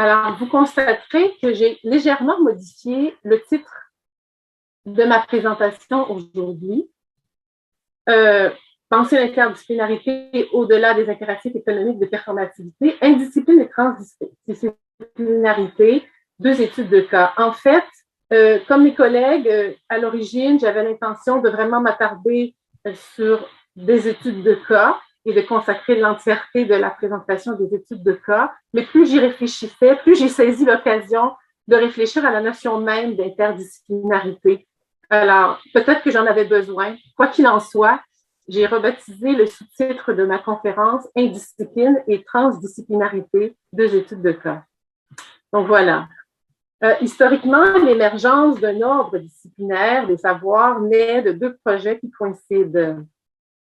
Alors, vous constaterez que j'ai légèrement modifié le titre de ma présentation aujourd'hui. Penser l'interdisciplinarité au-delà des impératifs économiques de performativité, indiscipline et transdisciplinarité, 2 études de cas. En fait, comme mes collègues, à l'origine, j'avais l'intention de vraiment m'attarder sur des études de cas et de consacrer l'entièreté de la présentation des études de cas. Mais plus j'y réfléchissais, plus j'ai saisi l'occasion de réfléchir à la notion même d'interdisciplinarité. Alors, peut-être que j'en avais besoin. Quoi qu'il en soit, j'ai rebaptisé le sous-titre de ma conférence « Indiscipline et transdisciplinarité, 2 études de cas ». Donc voilà. Historiquement, l'émergence d'un ordre disciplinaire des savoirs naît de 2 projets qui coïncident.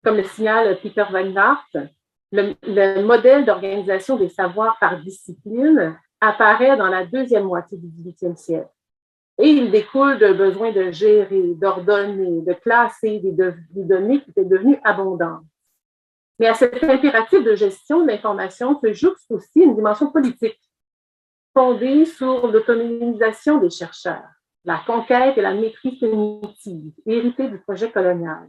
Comme le signale Peter Weingart, le modèle d'organisation des savoirs par discipline apparaît dans la deuxième moitié du XVIIIe siècle. Et il découle d'un besoin de gérer, d'ordonner, de classer des données qui étaient devenues abondantes. Mais à cet impératif de gestion de l'information se jouxte aussi une dimension politique, fondée sur l'autonomisation des chercheurs, la conquête et la maîtrise cognitive, héritée du projet colonial.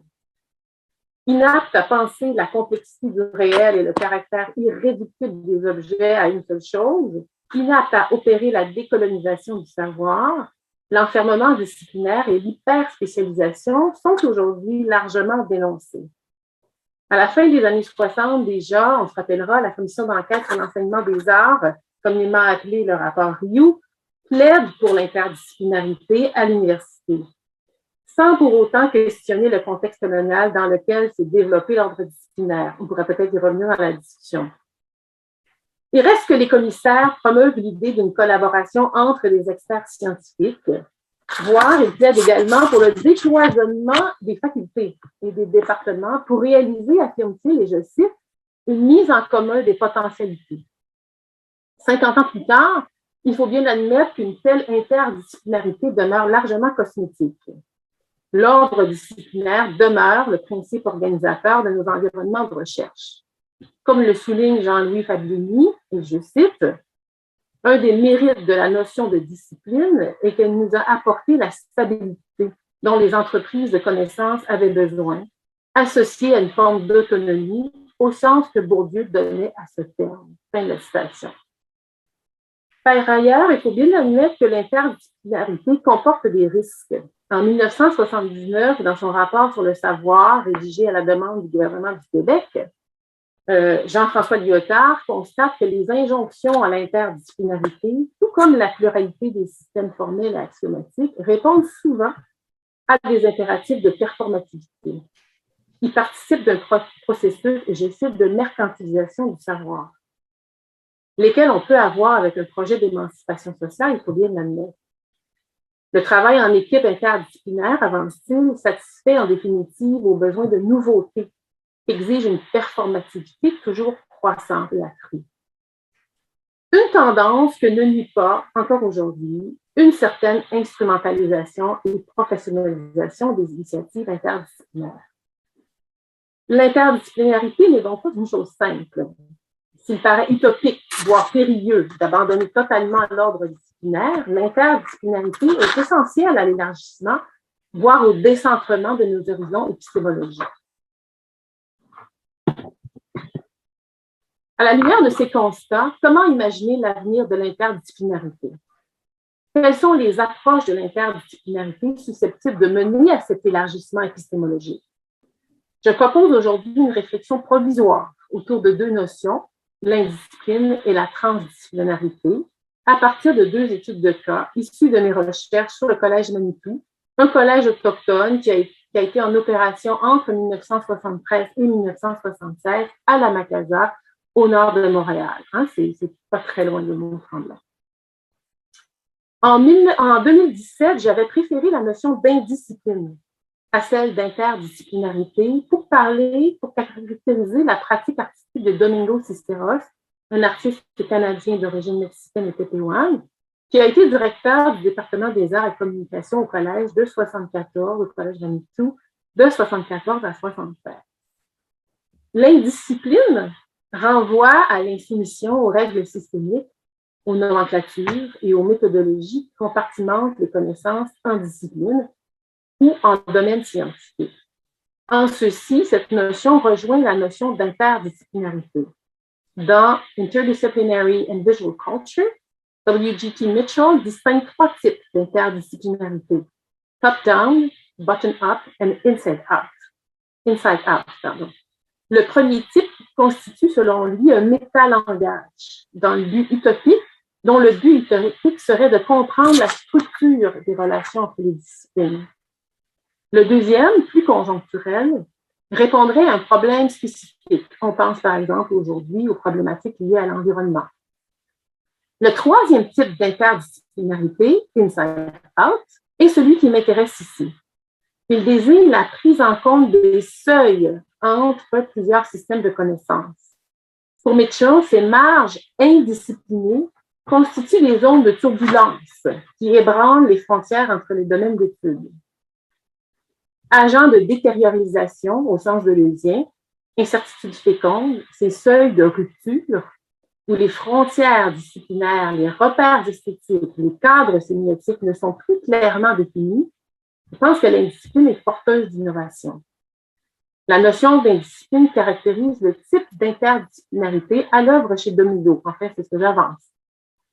Inapte à penser la complexité du réel et le caractère irréductible des objets à une seule chose, inapte à opérer la décolonisation du savoir, l'enfermement disciplinaire et l'hyperspécialisation sont aujourd'hui largement dénoncés. À la fin des années 60, déjà, on se rappellera, la commission d'enquête sur l'enseignement des arts, communément appelée le rapport Rioux, plaide pour l'interdisciplinarité à l'université, sans pour autant questionner le contexte colonial dans lequel s'est développé l'ordre disciplinaire. On pourrait peut-être y revenir dans la discussion. Il reste que les commissaires promeuvent l'idée d'une collaboration entre les experts scientifiques, voire ils plaident également pour le décloisonnement des facultés et des départements pour réaliser, affirme-t-il, et je cite, une mise en commun des potentialités. 50 ans plus tard, il faut bien admettre qu'une telle interdisciplinarité demeure largement cosmétique. L'ordre disciplinaire demeure le principe organisateur de nos environnements de recherche. Comme le souligne Jean-Louis Fabiani, et je cite, « Un des mérites de la notion de discipline est qu'elle nous a apporté la stabilité dont les entreprises de connaissances avaient besoin, associée à une forme d'autonomie au sens que Bourdieu donnait à ce terme. » Fin de la citation. Par ailleurs, il faut bien admettre que l'interdisciplinarité comporte des risques. En 1979, dans son rapport sur le savoir, rédigé à la demande du gouvernement du Québec, Jean-François Lyotard constate que les injonctions à l'interdisciplinarité, tout comme la pluralité des systèmes formels et axiomatiques, répondent souvent à des impératifs de performativité. Ils participent d'un processus, et je cite, de mercantilisation du savoir, lesquels on peut avoir avec un projet d'émancipation sociale, il faut bien l'admettre. Le travail en équipe interdisciplinaire, avance-t-il, satisfait en définitive aux besoins de nouveautés, exige une performativité toujours croissante et accrue. Une tendance que ne nie pas, encore aujourd'hui, une certaine instrumentalisation et professionnalisation des initiatives interdisciplinaires. L'interdisciplinarité n'est donc pas une chose simple. S'il paraît utopique, voire périlleux, d'abandonner totalement l'ordre disciplinaire, l'interdisciplinarité est essentielle à l'élargissement, voire au décentrement de nos horizons épistémologiques. À la lumière de ces constats, comment imaginer l'avenir de l'interdisciplinarité? Quelles sont les approches de l'interdisciplinarité susceptibles de mener à cet élargissement épistémologique? Je propose aujourd'hui une réflexion provisoire autour de 2 notions, l'indiscipline et la transdisciplinarité, à partir de 2 études de cas issues de mes recherches sur le Collège Manitou, un collège autochtone qui a été en opération entre 1973 et 1976 à la Macasa, au nord de Montréal. C'est pas très loin de Mont-Tremblant. En 2017, j'avais préféré la notion d'indiscipline à celle d'interdisciplinarité pour caractériser la pratique artistique de Domingo Cisneros, un artiste canadien d'origine mexicaine et tépéouane, qui a été directeur du département des arts et communications au collège de 74, au collège Manitou, de 74 à 76. L'indiscipline renvoie à l'insoumission aux règles systémiques aux nomenclatures et aux méthodologies qui compartimentent les connaissances en discipline ou en domaine scientifique. En ceci, cette notion rejoint la notion d'interdisciplinarité. Dans Interdisciplinary and Visual Culture, W.G.T. Mitchell distingue trois types d'interdisciplinarité: top-down, bottom-up et inside-out. Le premier type constitue, selon lui, un métalangage dont le but utopique serait de comprendre la structure des relations entre les disciplines. Le deuxième, plus conjoncturel, répondrait à un problème spécifique. On pense par exemple aujourd'hui aux problématiques liées à l'environnement. Le troisième type d'interdisciplinarité, inside-out, est celui qui m'intéresse ici. Il désigne la prise en compte des seuils entre plusieurs systèmes de connaissances. Pour Mitchell, ces marges indisciplinées constituent des zones de turbulence qui ébranlent les frontières entre les domaines d'études. Agents de détériorisation au sens de Deleuze, incertitude féconde, ces seuils de rupture où les frontières disciplinaires, les repères esthétiques, les cadres sémiotiques ne sont plus clairement définis, je pense que l'indiscipline est porteuse d'innovation. La notion d'indiscipline caractérise le type d'interdisciplinarité à l'œuvre chez Domingo. En fait, c'est ce que j'avance.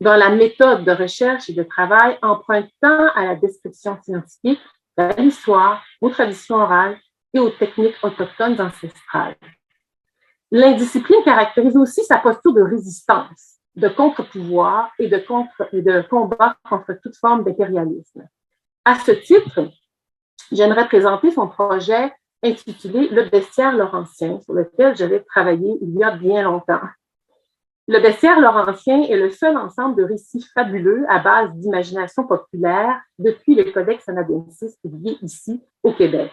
Dans la méthode de recherche et de travail empruntant à la description scientifique, à l'histoire, aux traditions orales et aux techniques autochtones ancestrales. L'indiscipline caractérise aussi sa posture de résistance, de contre-pouvoir et de combat contre toute forme d'impérialisme. À ce titre, j'aimerais présenter son projet intitulé « Le bestiaire laurentien », sur lequel j'avais travaillé il y a bien longtemps. Le bestiaire laurentien est le seul ensemble de récits fabuleux à base d'imagination populaire depuis le Codex Anadensis publié ici au Québec.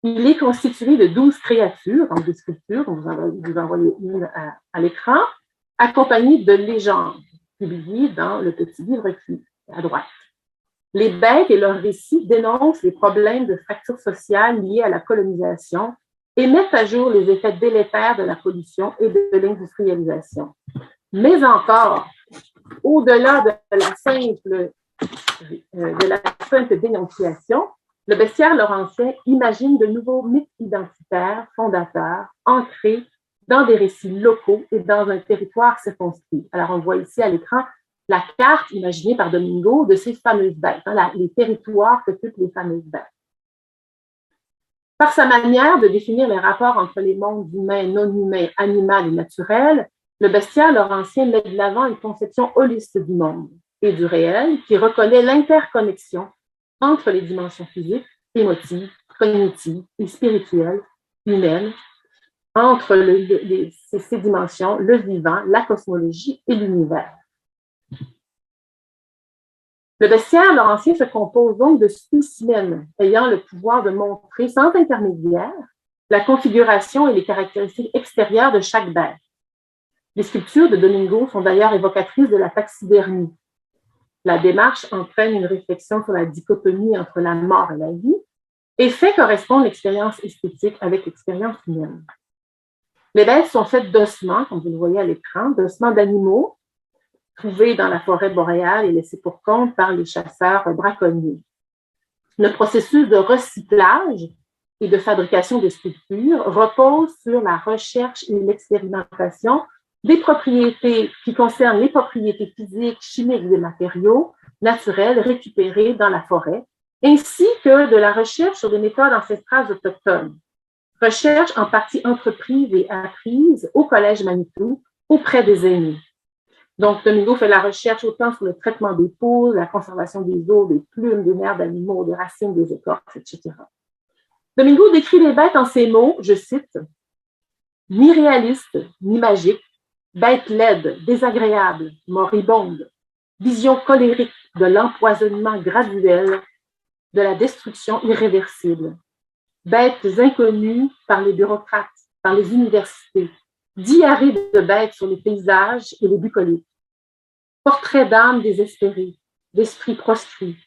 Il est constitué de 12 créatures, donc des sculptures, vous en voyez une à l'écran, accompagnées de légendes publiées dans le petit livre qui est à droite. Les bêtes et leurs récits dénoncent les problèmes de fracture sociale liés à la colonisation et mettent à jour les effets délétères de la pollution et de l'industrialisation. Mais encore, au-delà de la simple dénonciation, le bestiaire laurentien imagine de nouveaux mythes identitaires fondateurs ancrés dans des récits locaux et dans un territoire circonscrit. Alors, on voit ici à l'écran la carte imaginée par Domingo de ces fameuses bêtes, les territoires qu'occupent les fameuses bêtes. Par sa manière de définir les rapports entre les mondes humains, non humains, animal et naturel, le bestiaire laurentien met de l'avant une conception holiste du monde et du réel qui reconnaît l'interconnexion entre les dimensions physiques, émotives, cognitives et spirituelles, humaines, entre ces dimensions, le vivant, la cosmologie et l'univers. Le bestiaire laurentien se compose donc de spécimens ayant le pouvoir de montrer sans intermédiaire la configuration et les caractéristiques extérieures de chaque bête. Les sculptures de Domingo sont d'ailleurs évocatrices de la taxidermie. La démarche entraîne une réflexion sur la dichotomie entre la mort et la vie et fait correspondre l'expérience esthétique avec l'expérience humaine. Les bêtes sont faites d'ossements, comme vous le voyez à l'écran, d'ossements d'animaux trouvés dans la forêt boréale et laissés pour compte par les chasseurs braconniers. Le processus de recyclage et de fabrication des sculptures repose sur la recherche et l'expérimentation des propriétés qui concernent les propriétés physiques, chimiques des matériaux naturels récupérés dans la forêt, ainsi que de la recherche sur des méthodes ancestrales autochtones. Recherche en partie entreprise et apprise au Collège Manitou auprès des aînés. Donc, Domingo fait la recherche autant sur le traitement des peaux, la conservation des os, des plumes, des nerfs d'animaux, des racines, des écorces, etc. Domingo décrit les bêtes en ces mots, je cite, « ni réalistes, ni magiques, bêtes laides, désagréables, moribondes, vision colérique de l'empoisonnement graduel, de la destruction irréversible, bêtes inconnues par les bureaucrates, par les universités, diarrhée de bêtes sur les paysages et les bucoliques, portrait d'âmes désespérées, d'esprits proscrits,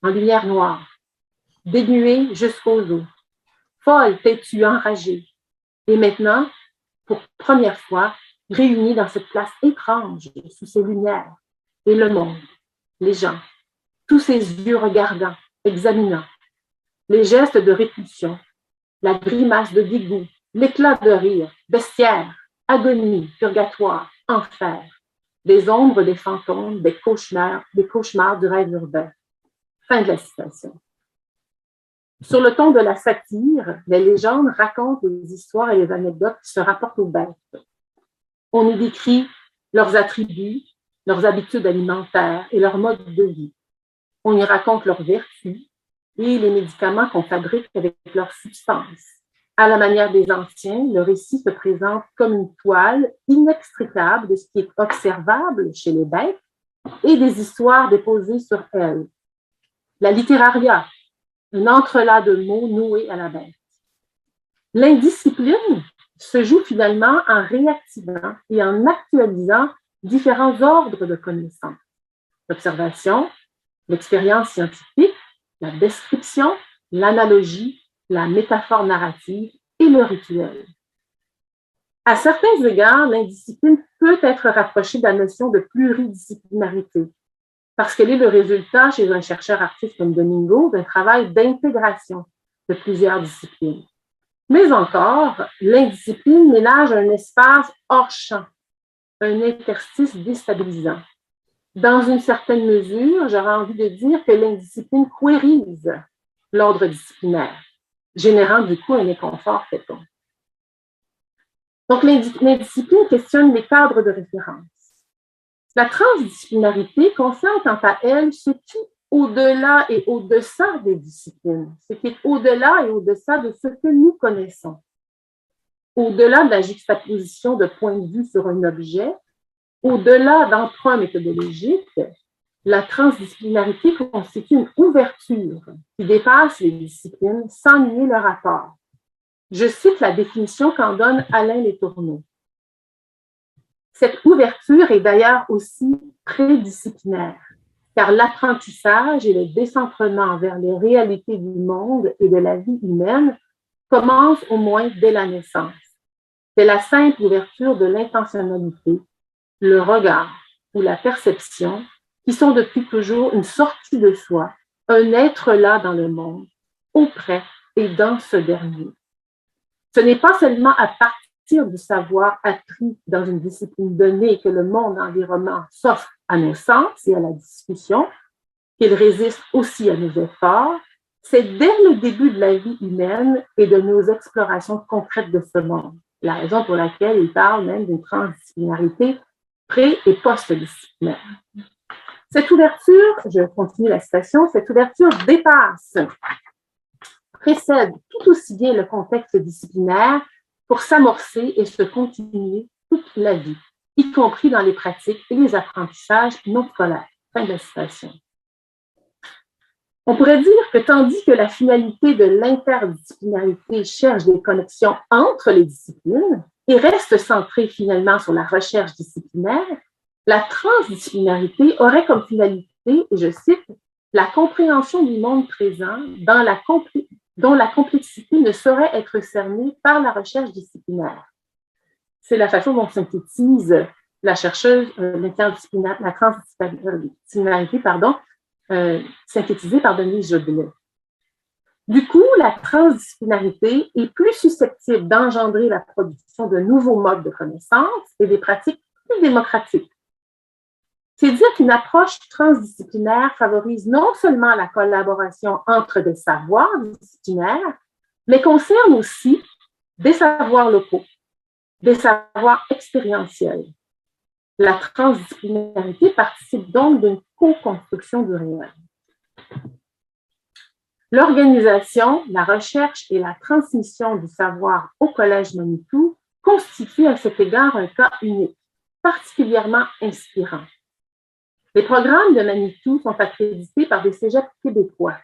en lumière noire, dénuées jusqu'aux os, folles, têtues, enragées. Et maintenant, pour première fois, réunis dans cette place étrange, sous ces lumières, et le monde, les gens, tous ces yeux regardants, examinants, les gestes de répulsion, la grimace de dégoût, l'éclat de rire, bestiaire, agonie, purgatoire, enfer, des ombres, des fantômes, des cauchemars du rêve urbain. Fin de la citation. Sur le ton de la satire, les légendes racontent les histoires et les anecdotes qui se rapportent aux bêtes. On y décrit leurs attributs, leurs habitudes alimentaires et leur mode de vie. On y raconte leurs vertus et les médicaments qu'on fabrique avec leurs substances. À la manière des anciens, le récit se présente comme une toile inextricable de ce qui est observable chez les bêtes et des histoires déposées sur elles. La littéraria, un entrelac de mots noués à la bête. L'indiscipline se joue finalement en réactivant et en actualisant différents ordres de connaissances. L'observation, l'expérience scientifique, la description, l'analogie, la métaphore narrative et le rituel. À certains égards, l'indiscipline peut être rapprochée de la notion de pluridisciplinarité, parce qu'elle est le résultat, chez un chercheur artiste comme Domingo, d'un travail d'intégration de plusieurs disciplines. Mais encore, l'indiscipline ménage un espace hors champ, un interstice déstabilisant. Dans une certaine mesure, j'aurais envie de dire que l'indiscipline quérise l'ordre disciplinaire, générant du coup un inconfort fécond. Donc, l'indiscipline questionne les cadres de référence. La transdisciplinarité concerne quant à elle ce qui, au-delà et au-deçà des disciplines, ce qui est au-delà et au-deçà de ce que nous connaissons. Au-delà de la juxtaposition de points de vue sur un objet, au-delà d'emprunts méthodologiques, la transdisciplinarité constitue une ouverture qui dépasse les disciplines sans nier leur rapport. Je cite la définition qu'en donne Alain Letourneau. Cette ouverture est d'ailleurs aussi prédisciplinaire, car l'apprentissage et le décentrement vers les réalités du monde et de la vie humaine commencent au moins dès la naissance. C'est la simple ouverture de l'intentionnalité, le regard ou la perception qui sont depuis toujours une sortie de soi, un être là dans le monde, auprès et dans ce dernier. Ce n'est pas seulement à partir du savoir appris dans une discipline donnée que le monde environnant s'offre à nos sens et à la discussion, qu'il résiste aussi à nos efforts, c'est dès le début de la vie humaine et de nos explorations concrètes de ce monde. La raison pour laquelle il parle même d'une transdisciplinarité pré- et post-disciplinaire. Cette ouverture, je continue la citation, cette ouverture dépasse, précède tout aussi bien le contexte disciplinaire pour s'amorcer et se continuer toute la vie, y compris dans les pratiques et les apprentissages non scolaires. Fin de la citation. On pourrait dire que tandis que la finalité de l'interdisciplinarité cherche des connexions entre les disciplines et reste centrée finalement sur la recherche disciplinaire, la transdisciplinarité aurait comme finalité, et je cite, la compréhension du monde présent dont la complexité ne saurait être cernée par la recherche disciplinaire. C'est la façon dont synthétise la chercheuse, la transdisciplinarité, synthétisée par Denise Jodelet. Du coup, la transdisciplinarité est plus susceptible d'engendrer la production de nouveaux modes de connaissance et des pratiques plus démocratiques. C'est dire qu'une approche transdisciplinaire favorise non seulement la collaboration entre des savoirs disciplinaires, mais concerne aussi des savoirs locaux, des savoirs expérientiels. La transdisciplinarité participe donc d'une co-construction du réel. L'organisation, la recherche et la transmission du savoir au Collège Manitou constituent à cet égard un cas unique, particulièrement inspirant. Les programmes de Manitou sont accrédités par des cégeps québécois.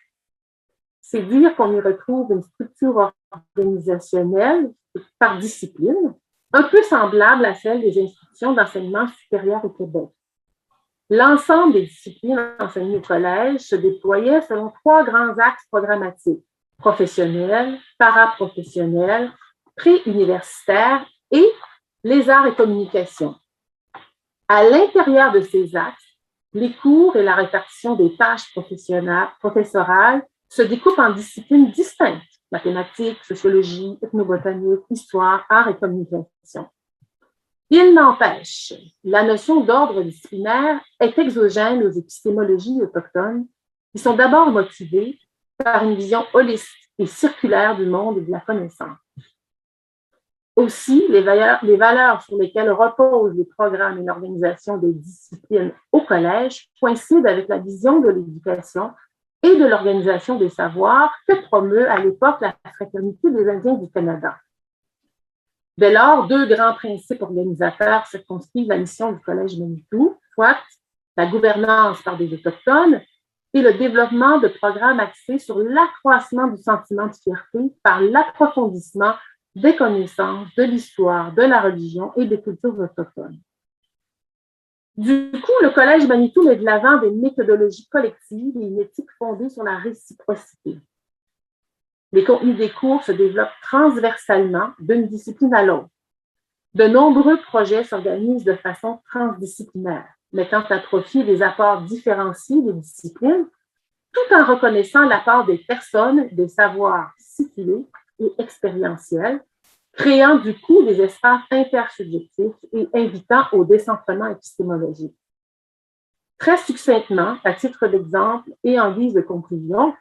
C'est dire qu'on y retrouve une structure organisationnelle par discipline, un peu semblable à celle des institutions d'enseignement supérieur au Québec. L'ensemble des disciplines enseignées au collège se déployait selon 3 grands axes programmatiques: professionnel, paraprofessionnel, pré-universitaire et les arts et communications. À l'intérieur de ces axes, les cours et la répartition des tâches professorales se découpent en disciplines distinctes, mathématiques, sociologie, ethnobotanique, histoire, arts et communication. Il n'empêche, la notion d'ordre disciplinaire est exogène aux épistémologies autochtones qui sont d'abord motivées par une vision holistique et circulaire du monde et de la connaissance. Aussi, les valeurs sur lesquelles reposent les programmes et l'organisation des disciplines au collège coïncident avec la vision de l'éducation et de l'organisation des savoirs que promeut à l'époque la Fraternité des Indiens du Canada. Dès lors, deux grands principes organisateurs circonscrivent la mission du Collège Manitou, soit la gouvernance par des Autochtones et le développement de programmes axés sur l'accroissement du sentiment de fierté par l'approfondissement des connaissances, de l'histoire, de la religion et des cultures autochtones. Du coup, le Collège Manitou met de l'avant des méthodologies collectives et une éthique fondée sur la réciprocité. Les contenus des cours se développent transversalement d'une discipline à l'autre. De nombreux projets s'organisent de façon transdisciplinaire, mettant à profit des apports différenciés des disciplines, tout en reconnaissant l'apport des personnes, des savoirs situés et expérientiels, créant du coup des espaces intersubjectifs et invitant au décentrement épistémologique. Très succinctement, à titre d'exemple et en guise de conclusion,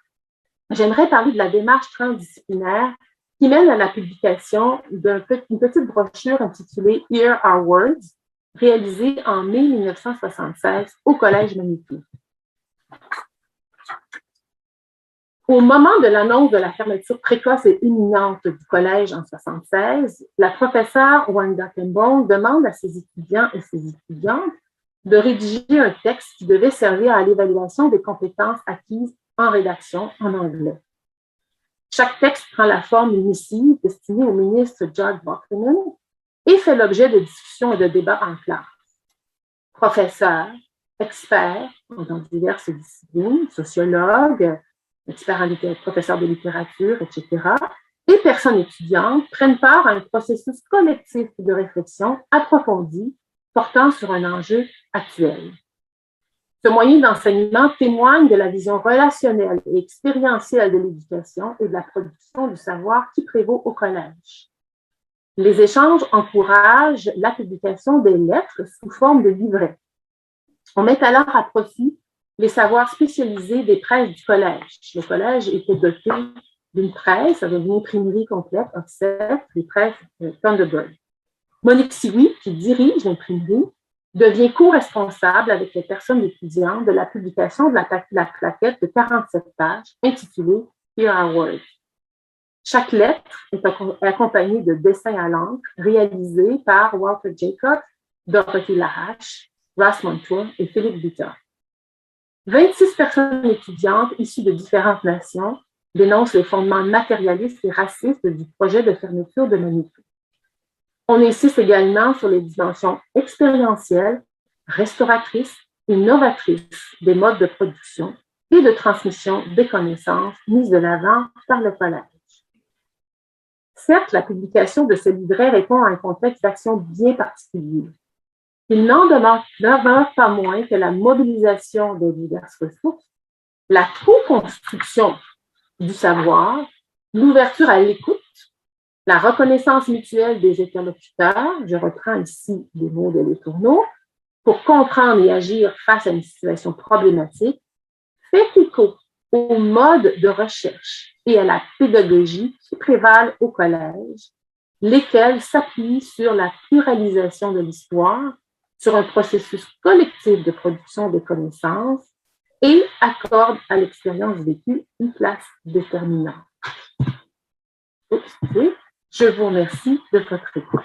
j'aimerais parler de la démarche transdisciplinaire qui mène à la publication d'une petite brochure intitulée Here Are Words, réalisée en mai 1976 au Collège Manitou. Au moment de l'annonce de la fermeture précoce et imminente du collège en 1976, la professeure Wanda Kembong demande à ses étudiants et ses étudiantes de rédiger un texte qui devait servir à l'évaluation des compétences acquises en rédaction en anglais. Chaque texte prend la forme d'une missive destinée au ministre George Buchanan et fait l'objet de discussions et de débats en classe. Professeurs, experts dans diverses disciplines, sociologues, experts en professeurs de littérature, etc., et personnes étudiantes prennent part à un processus collectif de réflexion approfondi portant sur un enjeu actuel. Ce moyen d'enseignement témoigne de la vision relationnelle et expérientielle de l'éducation et de la production du savoir qui prévaut au collège. Les échanges encouragent la publication des lettres sous forme de livrets. On met alors à profit les savoirs spécialisés des presses du collège. Le collège était doté d'une presse avec une imprimerie complète, offset, les presses Thunderbird. Monique Sioui, qui dirige l'imprimerie, devient co-responsable avec les personnes étudiantes de la publication de la plaquette de 47 pages intitulée Here Are Words. Chaque lettre est accompagnée de dessins à l'encre réalisés par Walter Jacob, Dorothy Lahache, Ross Montour et Philippe Butta. 26 personnes étudiantes issues de différentes nations dénoncent les fondements matérialistes et racistes du projet de fermeture de Manitou. On insiste également sur les dimensions expérientielles, restauratrices et novatrices des modes de production et de transmission des connaissances mises de l'avant par le collège. Certes, la publication de ce livret répond à un contexte d'action bien particulier. Il n'en demeure pas moins que la mobilisation de diverses ressources, la co-construction du savoir, l'ouverture à l'écoute, la reconnaissance mutuelle des interlocuteurs, je reprends ici les mots de Letourneau, pour comprendre et agir face à une situation problématique, fait écho aux modes de recherche et à la pédagogie qui prévalent au collège, lesquels s'appuient sur la pluralisation de l'histoire, sur un processus collectif de production de connaissances et accordent à l'expérience vécue une place déterminante. Je vous remercie de votre écoute.